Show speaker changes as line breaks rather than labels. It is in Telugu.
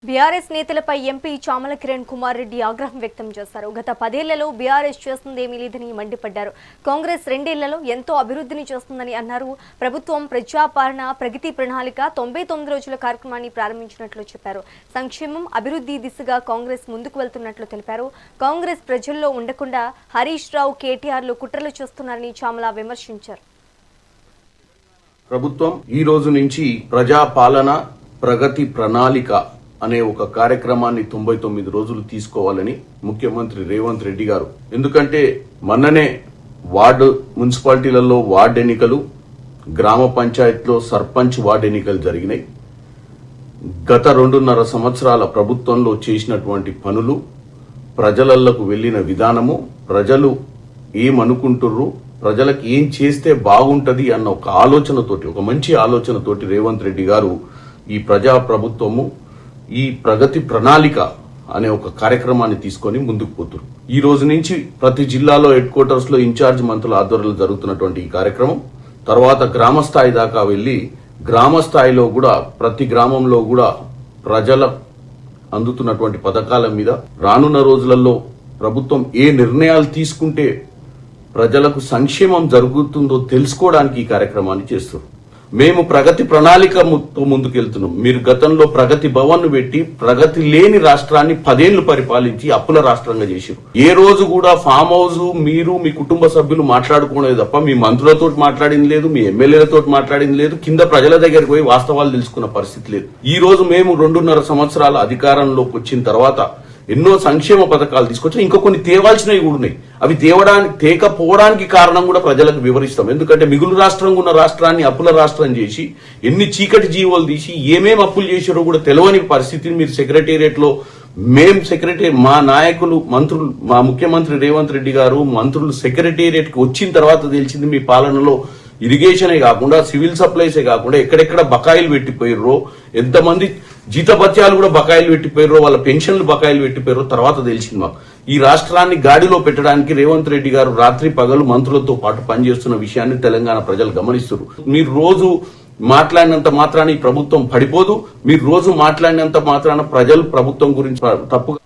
బీఆర్ఎస్ నేతలపై ఎంపీ చామల కిరణ్ కుమార్ రెడ్డి ఆగ్రహం వ్యక్తం చేశారు. గత 10 ఏళ్లలో బీఆర్ఎస్ చేస్తుందేమీ లేదని మండిపడ్డారు. కాంగ్రెస్ 2 ఏళ్లలో ఎంతో అభివృద్ధిని చేస్తుందని అన్నారు. ప్రభుత్వం ప్రజాపాలన ప్రగతి ప్రణాళిక 99 రోజుల కార్యక్రమాన్ని ప్రారంభించినట్లు చెప్పారు. సంక్షేమం అభివృద్ధి దిశగా కాంగ్రెస్ ముందుకు వెళ్తున్నట్లు తెలిపారు. కాంగ్రెస్ ప్రజల్లో ఉండకుండా హరీష్ రావు, కేటీఆర్లు కుట్రలు చేస్తున్నారని చామల విమర్శించారు.
ప్రభుత్వం ఈ రోజు నుంచి ప్రజాపాలన ప్రగతి ప్రణాళిక అనే ఒక కార్యక్రమాన్ని 99 రోజులు తీసుకోవాలని ముఖ్యమంత్రి రేవంత్ రెడ్డి గారు, ఎందుకంటే మొన్ననే మున్సిపాలిటీలలో వార్డు ఎన్నికలు, గ్రామ పంచాయతీలో సర్పంచ్ వార్డు ఎన్నికలు జరిగినాయి. గత 2.5 సంవత్సరాల ప్రభుత్వంలో చేసినటువంటి పనులు, ప్రజలకు వెళ్లిన విధానము, ప్రజలు ఏమనుకుంటుర్రు, ప్రజలకు ఏం చేస్తే బాగుంటది అన్న ఒక ఆలోచనతోటి, ఒక మంచి ఆలోచనతోటి రేవంత్ రెడ్డి గారు ఈ ప్రజా ప్రభుత్వము ఈ ప్రగతి ప్రణాళిక అనే ఒక కార్యక్రమాన్ని తీసుకొని ముందుకు పోతున్నారు. ఈ రోజు నుంచి ప్రతి జిల్లాలో హెడ్ క్వార్టర్స్ లో ఇన్ఛార్జ్ మంత్రుల ఆధ్వర్యంలో జరుగుతున్నటువంటి ఈ కార్యక్రమం తర్వాత గ్రామ స్థాయి దాకా వెళ్లి, గ్రామ స్థాయిలో కూడా ప్రతి గ్రామంలో కూడా ప్రజల అందుతున్నటువంటి పథకాల మీద రానున్న రోజులలో ప్రభుత్వం ఏ నిర్ణయాలు తీసుకుంటే ప్రజలకు సంక్షేమం జరుగుతుందో తెలుసుకోవడానికి ఈ కార్యక్రమాన్ని చేస్తారు. మేము ప్రగతి ప్రణాళికతో ముందుకెళ్తున్నాం. మీరు గతంలో ప్రగతి భవన్ పెట్టి ప్రగతి లేని రాష్ట్రాన్ని 10 ఏళ్లు పరిపాలించి అప్పుల రాష్ట్రంగా చేశారు. ఏ రోజు కూడా ఫామ్ హౌస్ మీరు మీ కుటుంబ సభ్యులు మాట్లాడుకోలేదు తప్ప మీ మంత్రులతో మాట్లాడింది లేదు, మీ ఎమ్మెల్యేలతో మాట్లాడింది లేదు, కింద ప్రజల దగ్గరికి పోయి వాస్తవాలు తెలుసుకున్న పరిస్థితి లేదు. ఈ రోజు మేము 2.5 సంవత్సరాల అధికారంలోకి వచ్చిన తర్వాత ఎన్నో సంక్షేమ పథకాలు తీసుకొచ్చి ఇంకా కొన్ని తేవాల్సినవి కూడా ఉన్నాయి. అవి తేకపోవడానికి కారణం కూడా ప్రజలకు వివరిస్తాం. ఎందుకంటే మిగులు రాష్ట్రంగా ఉన్న రాష్ట్రాన్ని అప్పుల రాష్ట్రం చేసి ఎన్ని చీకటి జీవోలు తీసి ఏమేమి అప్పులు చేశారో కూడా తెలియని పరిస్థితిని మీరు సెక్రటేరియట్ లో మా నాయకులు, మంత్రులు, మా ముఖ్యమంత్రి రేవంత్ రెడ్డి గారు మంత్రులు సెక్రటేరియట్ కి వచ్చిన తర్వాత తెలిసింది. మీ పాలనలో ఇరిగేషనే కాకుండా సివిల్ సప్లైసే కాకుండా ఎక్కడెక్కడ బకాయిలు పెట్టిపోయారో, ఎంతమంది జీతభత్యాలు కూడా బకాయిలు పెట్టిపోయారో, వాళ్ళ పెన్షన్లు బకాయిలు పెట్టిపోయారో తర్వాత తెలిసింది మాకు. ఈ రాష్ట్రాన్ని గాడిలో పెట్టడానికి రేవంత్ రెడ్డి గారు రాత్రి పగలు మంత్రులతో పాటు పనిచేస్తున్న విషయాన్ని తెలంగాణ ప్రజలు గమనిస్తున్నారు. మీరు రోజు మాట్లాడినంత మాత్రాన ఈ ప్రభుత్వం పడిపోదు. మీరు రోజు మాట్లాడినంత మాత్రాన ప్రజలు ప్రభుత్వం గురించి తప్పుగా